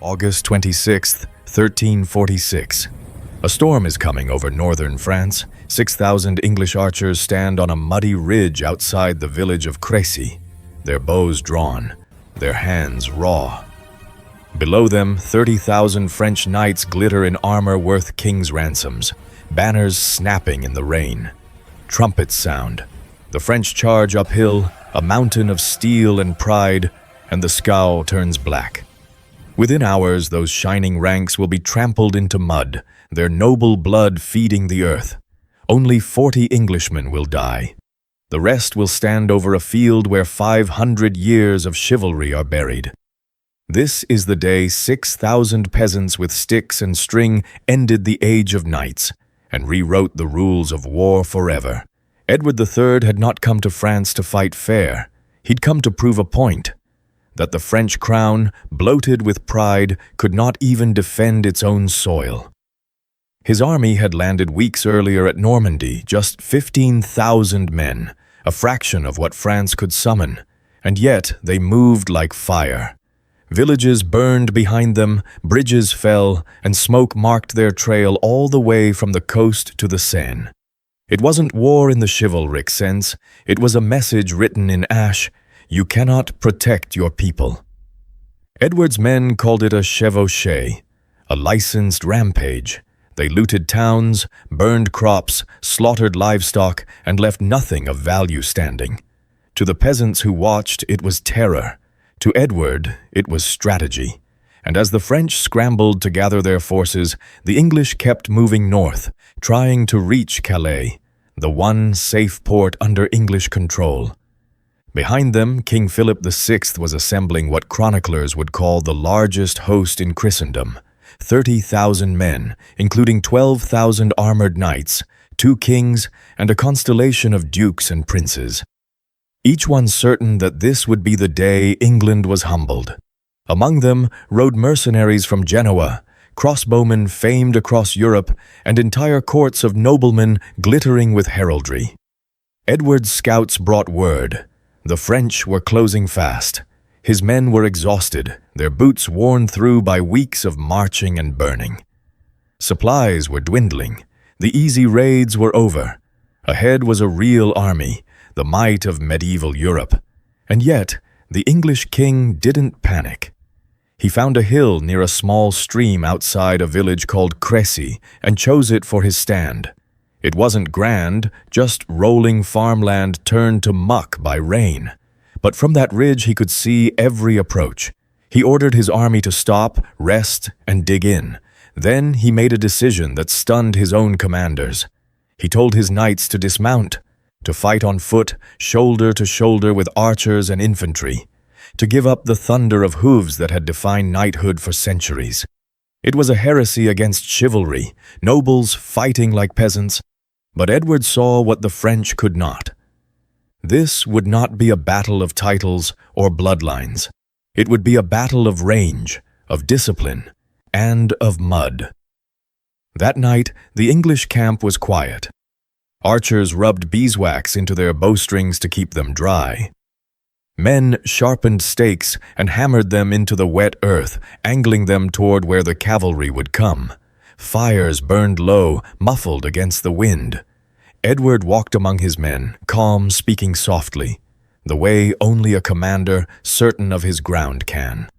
August 26th, 1346. A storm is coming over northern France. 6,000 English archers stand on a muddy ridge outside the village of Crécy, their bows drawn, their hands raw. Below them, 30,000 French knights glitter in armor worth king's ransoms, banners snapping in the rain. Trumpets sound. The French charge uphill, a mountain of steel and pride, and the scow turns black. Within hours, those shining ranks will be trampled into mud, their noble blood feeding the earth. Only 40 Englishmen will die. The rest will stand over a field where 500 years of chivalry are buried. This is the day 6,000 peasants with sticks and string ended the age of knights and rewrote the rules of war forever. Edward III had not come to France to fight fair. He'd come to prove a point. That the French crown, bloated with pride, could not even defend its own soil. His army had landed weeks earlier at Normandy, just 15,000 men, a fraction of what France could summon, and yet they moved like fire. Villages burned behind them, bridges fell, and smoke marked their trail all the way from the coast to the Seine. It wasn't war in the chivalric sense, it was a message written in ash: you cannot protect your people. Edward's men called it a chevauchée, a licensed rampage. They looted towns, burned crops, slaughtered livestock, and left nothing of value standing. To the peasants who watched, it was terror. To Edward, it was strategy. And as the French scrambled to gather their forces, the English kept moving north, trying to reach Calais, the one safe port under English control. Behind them, King Philip VI was assembling what chroniclers would call the largest host in Christendom, 30,000 men, including 12,000 armored knights, 2 kings, and a constellation of dukes and princes. Each one certain that this would be the day England was humbled. Among them rode mercenaries from Genoa, crossbowmen famed across Europe, and entire courts of noblemen glittering with heraldry. Edward's scouts brought word. The French were closing fast. His men were exhausted, their boots worn through by weeks of marching and burning. Supplies were dwindling. The easy raids were over. Ahead was a real army, the might of medieval Europe. And yet, the English king didn't panic. He found a hill near a small stream outside a village called Crécy and chose it for his stand. It wasn't grand, just rolling farmland turned to muck by rain. But from that ridge he could see every approach. He ordered his army to stop, rest, and dig in. Then he made a decision that stunned his own commanders. He told his knights to dismount, to fight on foot, shoulder to shoulder with archers and infantry, to give up the thunder of hooves that had defined knighthood for centuries. It was a heresy against chivalry, nobles fighting like peasants, but Edward saw what the French could not. This would not be a battle of titles or bloodlines. It would be a battle of range, of discipline, and of mud. That night, the English camp was quiet. Archers rubbed beeswax into their bowstrings to keep them dry. Men sharpened stakes and hammered them into the wet earth, angling them toward where the cavalry would come. Fires burned low, muffled against the wind. Edward walked among his men, calm, speaking softly, the way only a commander certain of his ground can.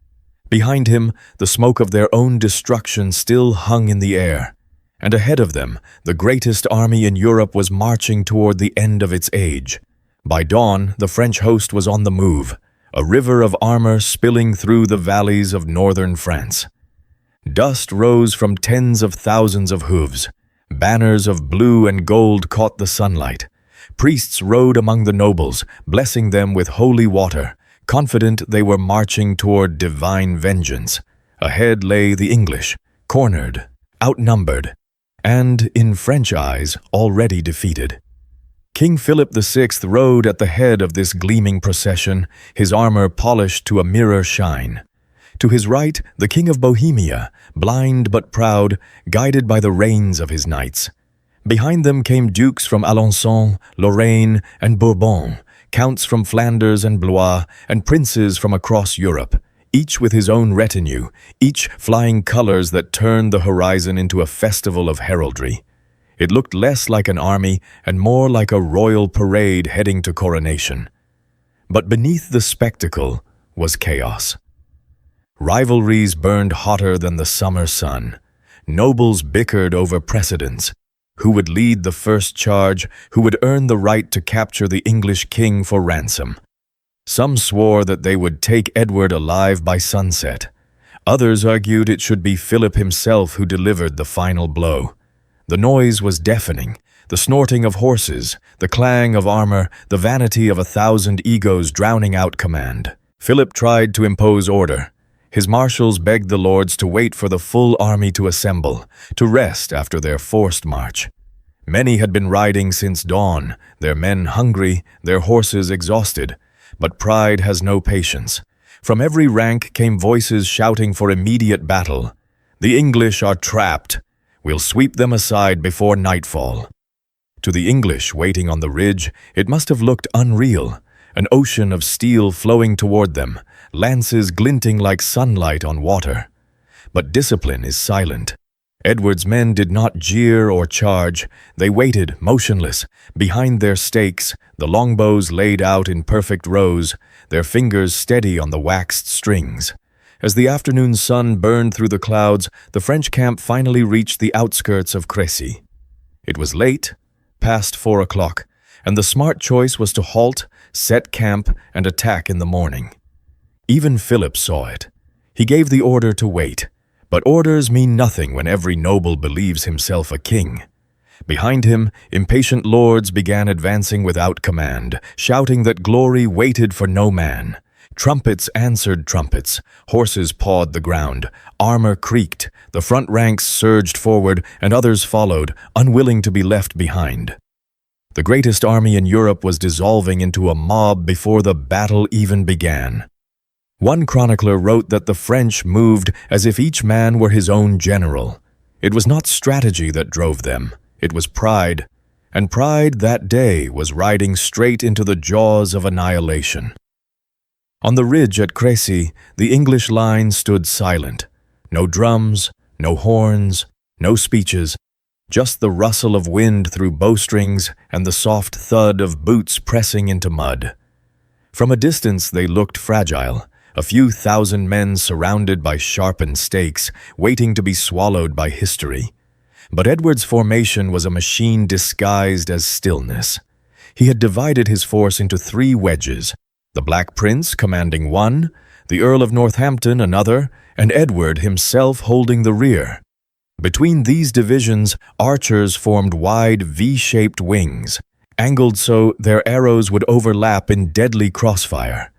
Behind him, the smoke of their own destruction still hung in the air, and ahead of them, the greatest army in Europe was marching toward the end of its age. By dawn, the French host was on the move, a river of armor spilling through the valleys of northern France. Dust rose from tens of thousands of hooves. Banners of blue and gold caught the sunlight. Priests rode among the nobles, blessing them with holy water, confident they were marching toward divine vengeance. Ahead lay the English, cornered, outnumbered, and, in French eyes, already defeated. King Philip VI rode at the head of this gleaming procession, his armor polished to a mirror shine. To his right, the King of Bohemia, blind but proud, guided by the reins of his knights. Behind them came dukes from Alençon, Lorraine, and Bourbon, counts from Flanders and Blois, and princes from across Europe, each with his own retinue, each flying colors that turned the horizon into a festival of heraldry. It looked less like an army and more like a royal parade heading to coronation. But beneath the spectacle was chaos. Rivalries burned hotter than the summer sun. Nobles bickered over precedence. Who would lead the first charge? Who would earn the right to capture the English king for ransom? Some swore that they would take Edward alive by sunset. Others argued it should be Philip himself who delivered the final blow. The noise was deafening. The snorting of horses, the clang of armor, the vanity of 1,000 egos drowning out command. Philip tried to impose order. His marshals begged the lords to wait for the full army to assemble, to rest after their forced march. Many had been riding since dawn, their men hungry, their horses exhausted. But pride has no patience. From every rank came voices shouting for immediate battle. The English are trapped. We'll sweep them aside before nightfall. To the English waiting on the ridge, it must have looked unreal. An ocean of steel flowing toward them, lances glinting like sunlight on water. But discipline is silent. Edward's men did not jeer or charge. They waited, motionless, behind their stakes, the longbows laid out in perfect rows, their fingers steady on the waxed strings. As the afternoon sun burned through the clouds, the French camp finally reached the outskirts of Crécy. It was late, past 4 o'clock, and the smart choice was to halt, set camp, and attack in the morning. Even Philip saw it. He gave the order to wait. But orders mean nothing when every noble believes himself a king. Behind him, impatient lords began advancing without command, shouting that glory waited for no man. Trumpets answered trumpets, horses pawed the ground, armor creaked, the front ranks surged forward, and others followed, unwilling to be left behind. The greatest army in Europe was dissolving into a mob before the battle even began. One chronicler wrote that the French moved as if each man were his own general. It was not strategy that drove them, it was pride. And pride that day was riding straight into the jaws of annihilation. On the ridge at Crécy, the English line stood silent. No drums, no horns, no speeches, just the rustle of wind through bowstrings and the soft thud of boots pressing into mud. From a distance they looked fragile. A few thousand men surrounded by sharpened stakes, waiting to be swallowed by history. But Edward's formation was a machine disguised as stillness. He had divided his force into 3 wedges, the Black Prince commanding one, the Earl of Northampton another, and Edward himself holding the rear. Between these divisions, archers formed wide V-shaped wings, angled so their arrows would overlap in deadly crossfire.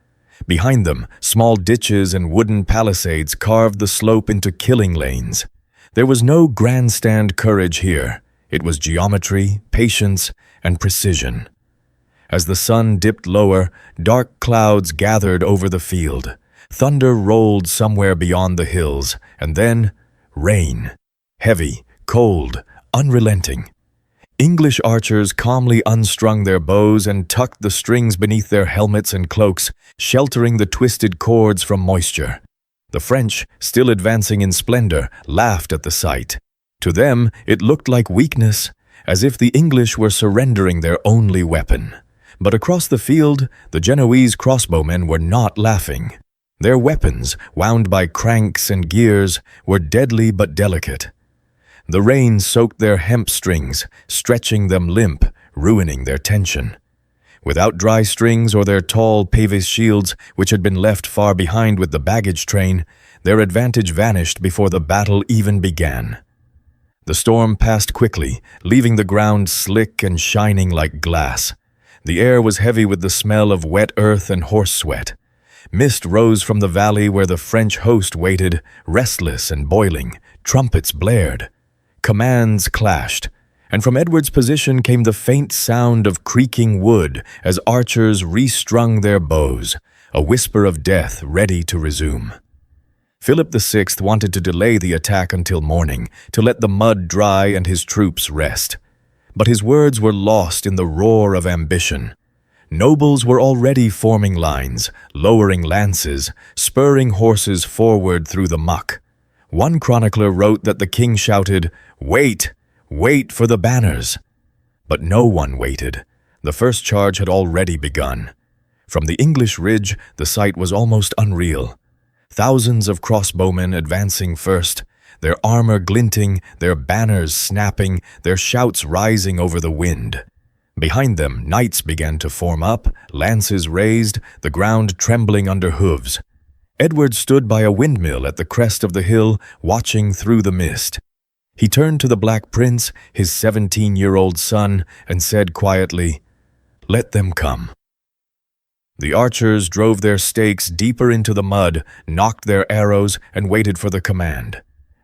Behind them, small ditches and wooden palisades carved the slope into killing lanes. There was no grandstand courage here. It was geometry, patience, and precision. As the sun dipped lower, dark clouds gathered over the field. Thunder rolled somewhere beyond the hills, and then rain. Heavy, cold, unrelenting. English archers calmly unstrung their bows and tucked the strings beneath their helmets and cloaks, sheltering the twisted cords from moisture. The French, still advancing in splendor, laughed at the sight. To them, it looked like weakness, as if the English were surrendering their only weapon. But across the field, the Genoese crossbowmen were not laughing. Their weapons, wound by cranks and gears, were deadly but delicate. The rain soaked their hemp strings, stretching them limp, ruining their tension. Without dry strings or their tall pavis shields, which had been left far behind with the baggage train, their advantage vanished before the battle even began. The storm passed quickly, leaving the ground slick and shining like glass. The air was heavy with the smell of wet earth and horse sweat. Mist rose from the valley where the French host waited, restless and boiling. Trumpets blared. Commands clashed, and from Edward's position came the faint sound of creaking wood as archers restrung their bows, a whisper of death ready to resume. Philip VI wanted to delay the attack until morning, to let the mud dry and his troops rest. But his words were lost in the roar of ambition. Nobles were already forming lines, lowering lances, spurring horses forward through the muck. One chronicler wrote that the king shouted, "Wait! Wait for the banners!" But no one waited. The first charge had already begun. From the English ridge, the sight was almost unreal. Thousands of crossbowmen advancing first, their armor glinting, their banners snapping, their shouts rising over the wind. Behind them, knights began to form up, lances raised, the ground trembling under hooves. Edward stood by a windmill at the crest of the hill, watching through the mist. He turned to the Black Prince, his 17-year-old son, and said quietly, "Let them come." The archers drove their stakes deeper into the mud, nocked their arrows, and waited for the command.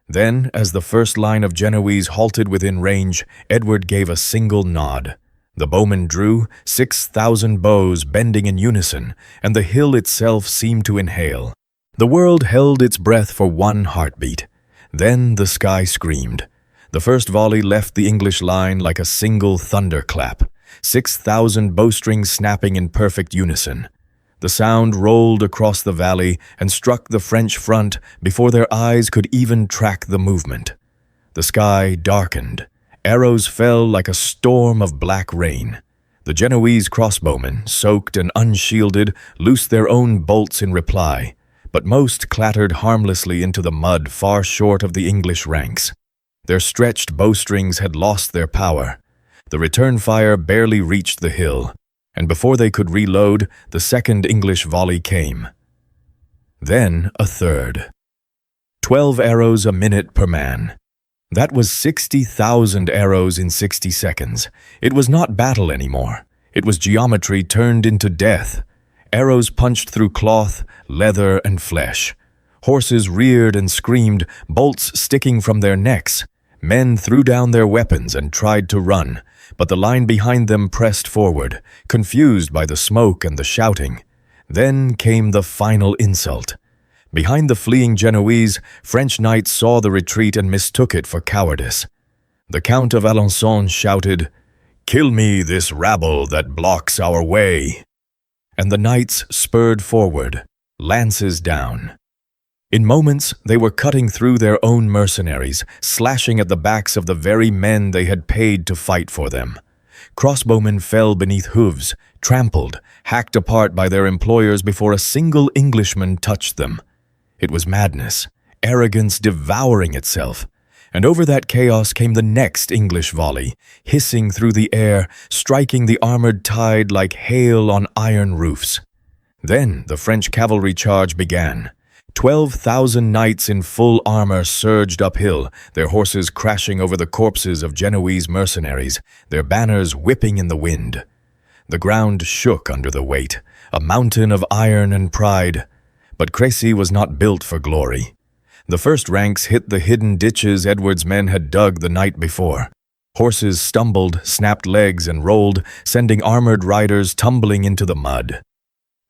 Then, as the first line of Genoese halted within range, Edward gave a single nod. The bowmen drew, 6,000 bows bending in unison, and the hill itself seemed to inhale. The world held its breath for one heartbeat. Then the sky screamed. The first volley left the English line like a single thunderclap, 6,000 bowstrings snapping in perfect unison. The sound rolled across the valley and struck the French front before their eyes could even track the movement. The sky darkened. Arrows fell like a storm of black rain. The Genoese crossbowmen, soaked and unshielded, loosed their own bolts in reply, but most clattered harmlessly into the mud far short of the English ranks. Their stretched bowstrings had lost their power. The return fire barely reached the hill, and before they could reload, the second English volley came. Then a third. 12 arrows a minute per man. That was 60,000 arrows in 60 seconds. It was not battle anymore. It was geometry turned into death. Arrows punched through cloth, leather, and flesh. Horses reared and screamed, bolts sticking from their necks. Men threw down their weapons and tried to run, but the line behind them pressed forward, confused by the smoke and the shouting. Then came the final insult. Behind the fleeing Genoese, French knights saw the retreat and mistook it for cowardice. The Count of Alençon shouted, "Kill me this rabble that blocks our way!" And the knights spurred forward, lances down. In moments, they were cutting through their own mercenaries, slashing at the backs of the very men they had paid to fight for them. Crossbowmen fell beneath hooves, trampled, hacked apart by their employers before a single Englishman touched them. It was madness, arrogance devouring itself. And over that chaos came the next English volley, hissing through the air, striking the armored tide like hail on iron roofs. Then the French cavalry charge began. 12,000 knights in full armor surged uphill, their horses crashing over the corpses of Genoese mercenaries, their banners whipping in the wind. The ground shook under the weight, a mountain of iron and pride. But Crécy was not built for glory. The first ranks hit the hidden ditches Edward's men had dug the night before. Horses stumbled, snapped legs, and rolled, sending armored riders tumbling into the mud.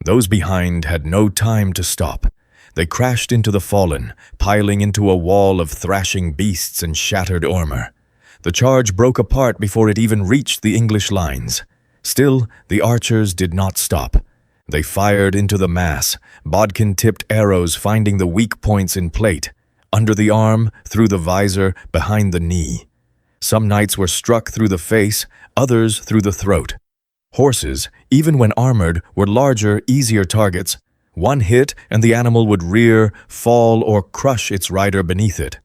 Those behind had no time to stop. They crashed into the fallen, piling into a wall of thrashing beasts and shattered armor. The charge broke apart before it even reached the English lines. Still, the archers did not stop. They fired into the mass, bodkin-tipped arrows finding the weak points in plate, under the arm, through the visor, behind the knee. Some knights were struck through the face, others through the throat. Horses, even when armored, were larger, easier targets. One hit and the animal would rear, fall, or crush its rider beneath it.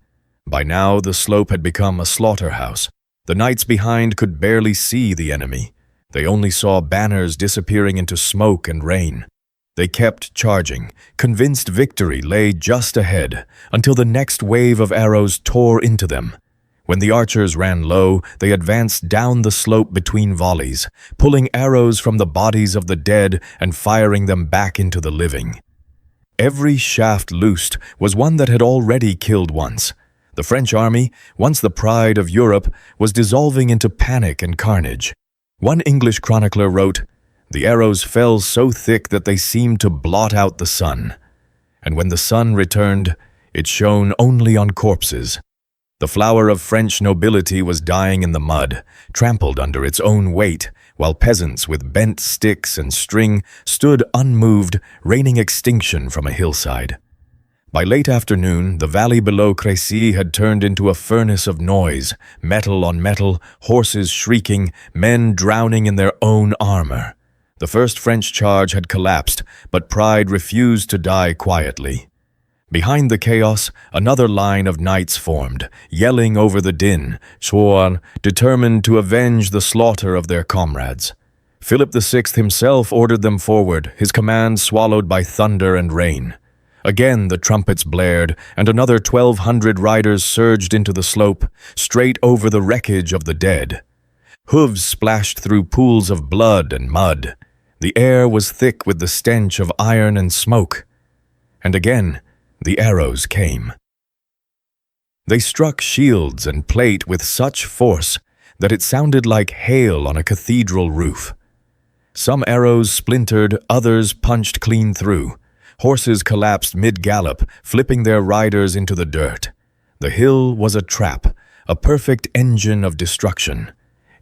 By now, the slope had become a slaughterhouse. The knights behind could barely see the enemy. They only saw banners disappearing into smoke and rain. They kept charging, convinced victory lay just ahead, until the next wave of arrows tore into them. When the archers ran low, they advanced down the slope between volleys, pulling arrows from the bodies of the dead and firing them back into the living. Every shaft loosed was one that had already killed once. The French army, once the pride of Europe, was dissolving into panic and carnage. One English chronicler wrote, "The arrows fell so thick that they seemed to blot out the sun. And when the sun returned, it shone only on corpses." The flower of French nobility was dying in the mud, trampled under its own weight, while peasants with bent sticks and string stood unmoved, raining extinction from a hillside. By late afternoon, the valley below Crécy had turned into a furnace of noise, metal on metal, horses shrieking, men drowning in their own armor. The first French charge had collapsed, but pride refused to die quietly. Behind the chaos, another line of knights formed, yelling over the din, determined to avenge the slaughter of their comrades. Philip VI himself ordered them forward, his command swallowed by thunder and rain. Again the trumpets blared, and another 1,200 riders surged into the slope, straight over the wreckage of the dead. Hooves splashed through pools of blood and mud. The air was thick with the stench of iron and smoke. And again, the arrows came. They struck shields and plate with such force that it sounded like hail on a cathedral roof. Some arrows splintered, others punched clean through. Horses collapsed mid-gallop, flipping their riders into the dirt. The hill was a trap, a perfect engine of destruction.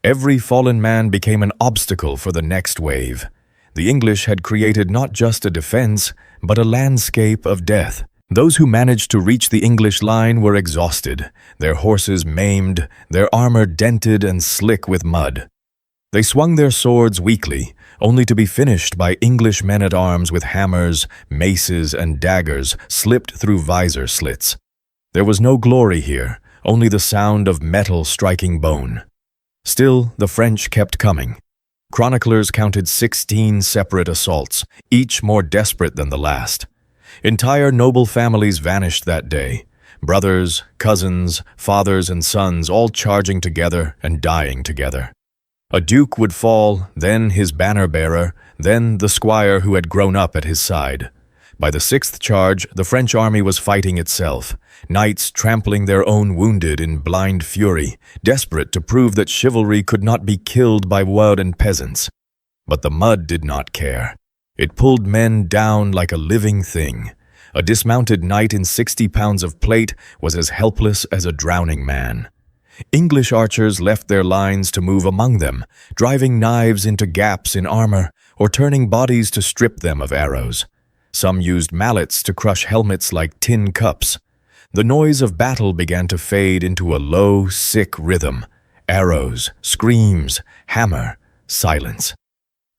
Every fallen man became an obstacle for the next wave. The English had created not just a defense, but a landscape of death. Those who managed to reach the English line were exhausted, their horses maimed, their armor dented and slick with mud. They swung their swords weakly, only to be finished by English men-at-arms with hammers, maces, and daggers slipped through visor slits. There was no glory here, only the sound of metal striking bone. Still, the French kept coming. Chroniclers counted 16 separate assaults, each more desperate than the last. Entire noble families vanished that day. Brothers, cousins, fathers, and sons all charging together and dying together. A duke would fall, then his banner-bearer, then the squire who had grown up at his side. By the sixth charge, the French army was fighting itself, knights trampling their own wounded in blind fury, desperate to prove that chivalry could not be killed by wooden peasants. But the mud did not care. It pulled men down like a living thing. A dismounted knight in 60 pounds of plate was as helpless as a drowning man. English archers left their lines to move among them, driving knives into gaps in armor or turning bodies to strip them of arrows. Some used mallets to crush helmets like tin cups. The noise of battle began to fade into a low, sick rhythm. Arrows, screams, hammer, silence.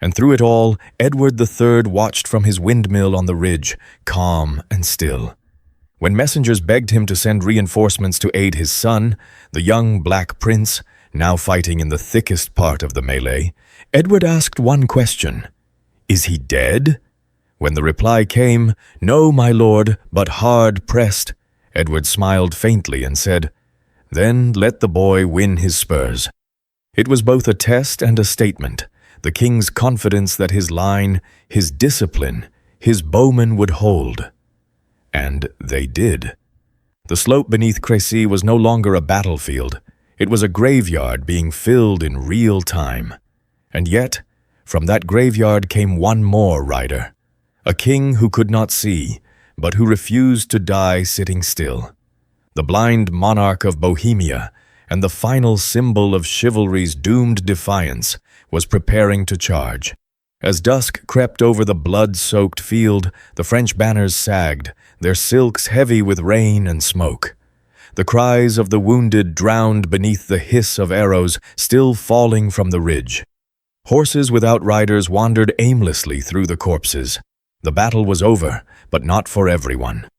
And through it all, Edward III watched from his windmill on the ridge, calm and still. When messengers begged him to send reinforcements to aid his son, the young Black Prince, now fighting in the thickest part of the melee, Edward asked one question: "Is he dead?" When the reply came, "No, my lord, but hard pressed," Edward smiled faintly and said, "Then let the boy win his spurs." It was both a test and a statement, the king's confidence that his line, his discipline, his bowmen would hold. And they did. The slope beneath Crécy was no longer a battlefield. It was a graveyard being filled in real time. And yet, from that graveyard came one more rider. A king who could not see, but who refused to die sitting still. The blind monarch of Bohemia, and the final symbol of chivalry's doomed defiance, was preparing to charge. As dusk crept over the blood-soaked field, the French banners sagged, their silks heavy with rain and smoke. The cries of the wounded drowned beneath the hiss of arrows still falling from the ridge. Horses without riders wandered aimlessly through the corpses. The battle was over, but not for everyone.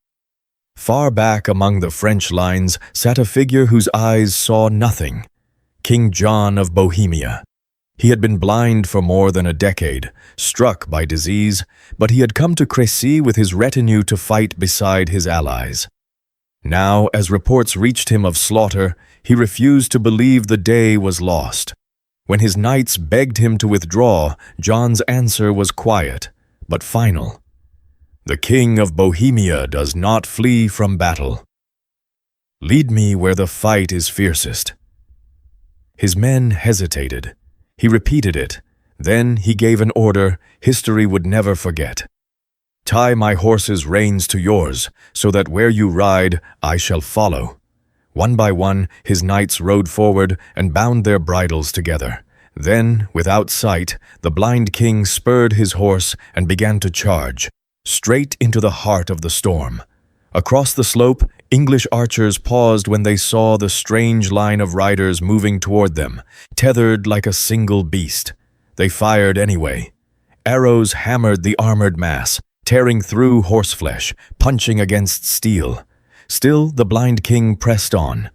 Far back among the French lines sat a figure whose eyes saw nothing: King John of Bohemia. He had been blind for more than a decade, struck by disease, but he had come to Crécy with his retinue to fight beside his allies. Now, as reports reached him of slaughter, he refused to believe the day was lost. When his knights begged him to withdraw, John's answer was quiet, but final. "The King of Bohemia does not flee from battle. Lead me where the fight is fiercest." His men hesitated. He repeated it. Then he gave an order history would never forget. "Tie my horse's reins to yours, so that where you ride, I shall follow. One by one, his knights rode forward and bound their bridles together. Then, without sight, the blind king spurred his horse and began to charge, straight into the heart of the storm. Across the slope, English archers paused when they saw the strange line of riders moving toward them, tethered like a single beast. They fired anyway. Arrows hammered the armored mass, tearing through horseflesh, punching against steel. Still, the blind king pressed on.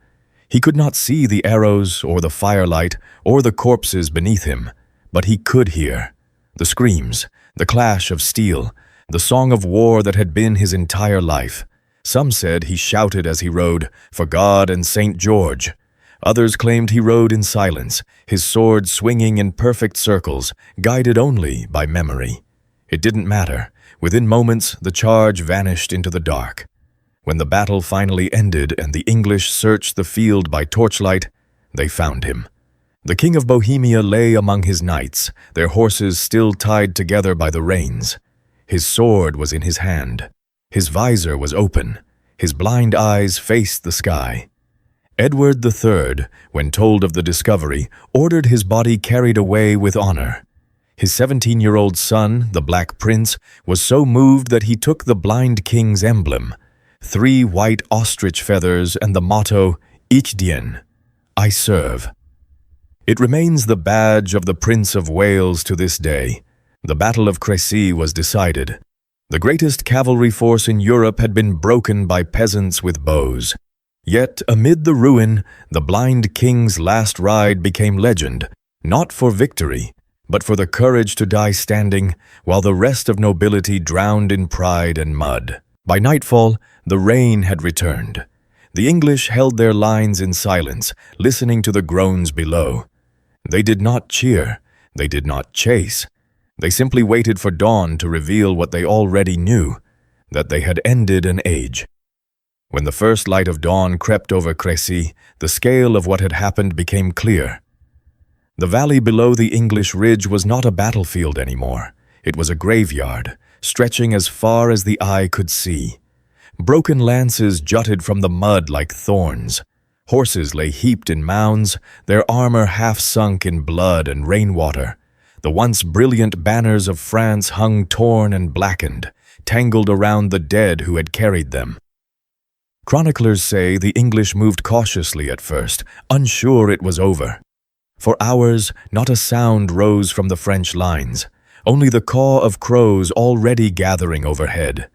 He could not see the arrows or the firelight or the corpses beneath him, but he could hear the screams, the clash of steel, the song of war that had been his entire life. Some said he shouted as he rode, "For God and St. George." Others claimed he rode in silence, his sword swinging in perfect circles, guided only by memory. It didn't matter. Within moments, the charge vanished into the dark. When the battle finally ended and the English searched the field by torchlight, they found him. The King of Bohemia lay among his knights, their horses still tied together by the reins. His sword was in his hand. His visor was open. His blind eyes faced the sky. Edward III, when told of the discovery, ordered his body carried away with honor. His 17-year-old son, the Black Prince, was so moved that he took the blind king's emblem, 3 white ostrich feathers and the motto, Ich dien, I serve. It remains the badge of the Prince of Wales to this day. The Battle of Crécy was decided. The greatest cavalry force in Europe had been broken by peasants with bows. Yet, amid the ruin, the blind king's last ride became legend, not for victory, but for the courage to die standing, while the rest of nobility drowned in pride and mud. By nightfall, the rain had returned. The English held their lines in silence, listening to the groans below. They did not cheer. They did not chase. They simply waited for dawn to reveal what they already knew, that they had ended an age. When the first light of dawn crept over Crécy, the scale of what had happened became clear. The valley below the English ridge was not a battlefield anymore. It was a graveyard, stretching as far as the eye could see. Broken lances jutted from the mud like thorns. Horses lay heaped in mounds, their armor half sunk in blood and rainwater. The once brilliant banners of France hung torn and blackened, tangled around the dead who had carried them. Chroniclers say the English moved cautiously at first, unsure it was over. For hours, not a sound rose from the French lines, only the caw of crows already gathering overhead.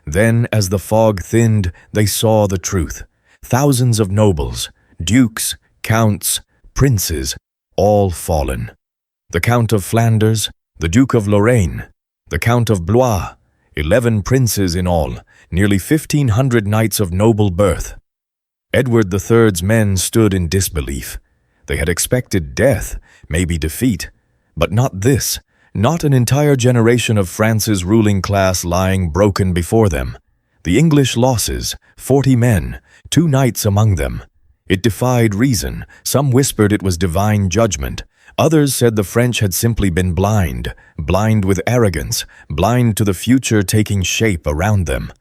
Then, as the fog thinned, they saw the truth. Thousands of nobles, dukes, counts, princes, all fallen. The Count of Flanders, the Duke of Lorraine, the Count of Blois, 11 princes in all, nearly 1,500 knights of noble birth. Edward III's men stood in disbelief. They had expected death, maybe defeat, but not this, not an entire generation of France's ruling class lying broken before them. The English losses, 40 men, 2 knights among them. It defied reason. Some whispered it was divine judgment. Others said the French had simply been blind, blind with arrogance, blind to the future taking shape around them.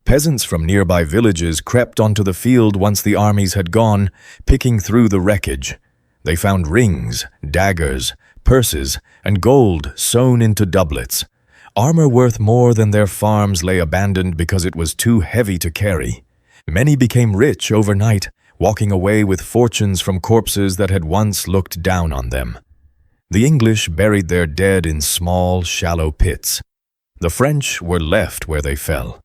Peasants from nearby villages crept onto the field once the armies had gone, picking through the wreckage. They found rings, daggers, purses, and gold sewn into doublets. Armor worth more than their farms lay abandoned because it was too heavy to carry. Many became rich overnight, walking away with fortunes from corpses that had once looked down on them. The English buried their dead in small, shallow pits. The French were left where they fell.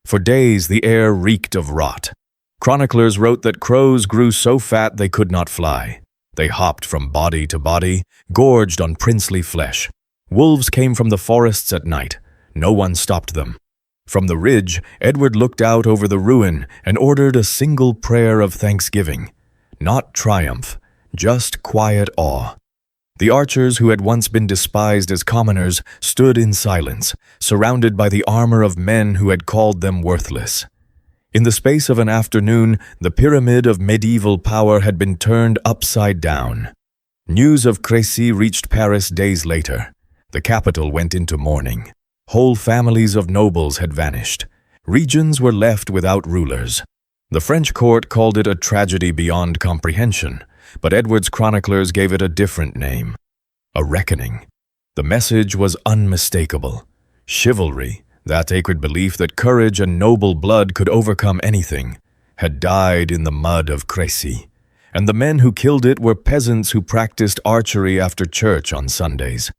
For days the air reeked of rot. Chroniclers wrote that crows grew so fat they could not fly. They hopped from body to body, gorged on princely flesh. Wolves came from the forests at night. No one stopped them. From the ridge, Edward looked out over the ruin and ordered a single prayer of thanksgiving. Not triumph, just quiet awe. The archers who had once been despised as commoners stood in silence, surrounded by the armor of men who had called them worthless. In the space of an afternoon, the pyramid of medieval power had been turned upside down. News of Crécy reached Paris days later. The capital went into mourning. Whole families of nobles had vanished. Regions were left without rulers. The French court called it a tragedy beyond comprehension, but Edward's chroniclers gave it a different name: a reckoning. The message was unmistakable. Chivalry, that sacred belief that courage and noble blood could overcome anything, had died in the mud of Crécy, and the men who killed it were peasants who practiced archery after church on Sundays.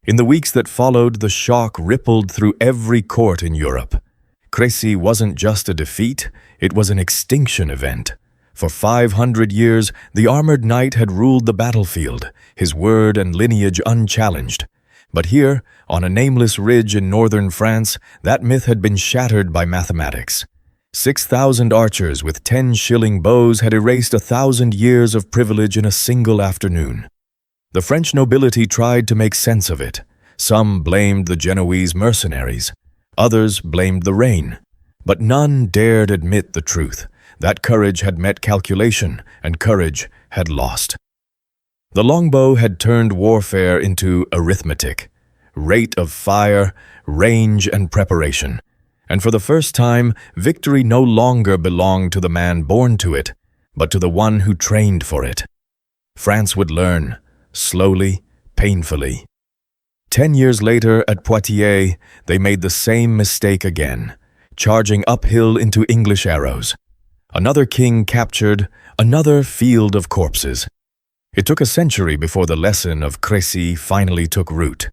In the weeks that followed, the shock rippled through every court in Europe. Crécy wasn't just a defeat, it was an extinction event. For 500 years, the armored knight had ruled the battlefield, his word and lineage unchallenged. But here, on a nameless ridge in northern France, that myth had been shattered by mathematics. 6,000 archers with 10-shilling bows had erased 1,000 years of privilege in a single afternoon. The French nobility tried to make sense of it. Some blamed the Genoese mercenaries. Others blamed the rain. But none dared admit the truth, that courage had met calculation and courage had lost. The longbow had turned warfare into arithmetic, rate of fire, range, and preparation. And for the first time, victory no longer belonged to the man born to it, but to the one who trained for it. France would learn, slowly, painfully. 10 years later, at Poitiers, they made the same mistake again, charging uphill into English arrows. Another king captured, another field of corpses. It took a century before the lesson of Crécy finally took root.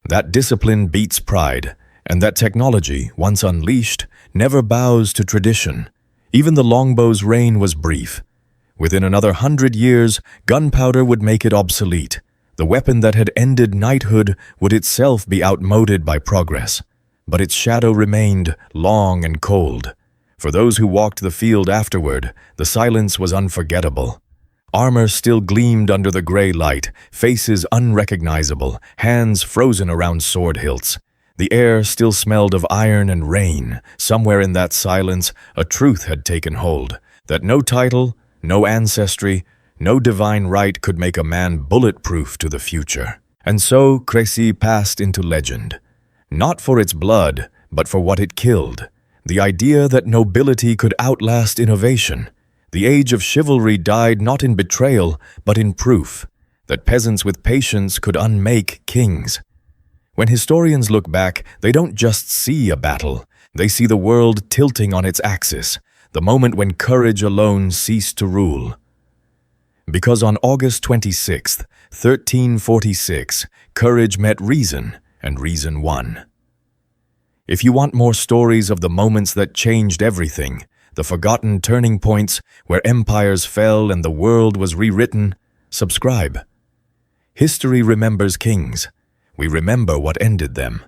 That discipline beats pride, and that technology, once unleashed, never bows to tradition. Even the longbow's reign was brief. Within another 100 years, gunpowder would make it obsolete. The weapon that had ended knighthood would itself be outmoded by progress. But its shadow remained long and cold. For those who walked the field afterward, the silence was unforgettable. Armor still gleamed under the gray light, faces unrecognizable, hands frozen around sword hilts. The air still smelled of iron and rain. Somewhere in that silence, a truth had taken hold, that no title, no ancestry, no divine right could make a man bulletproof to the future. And so Crécy passed into legend. Not for its blood, but for what it killed. The idea that nobility could outlast innovation. The age of chivalry died not in betrayal, but in proof. That peasants with patience could unmake kings. When historians look back, they don't just see a battle. They see the world tilting on its axis, the moment when courage alone ceased to rule. Because on August 26, 1346, courage met reason, and reason won. If you want more stories of the moments that changed everything, the forgotten turning points where empires fell and the world was rewritten, subscribe. History remembers kings. We remember what ended them.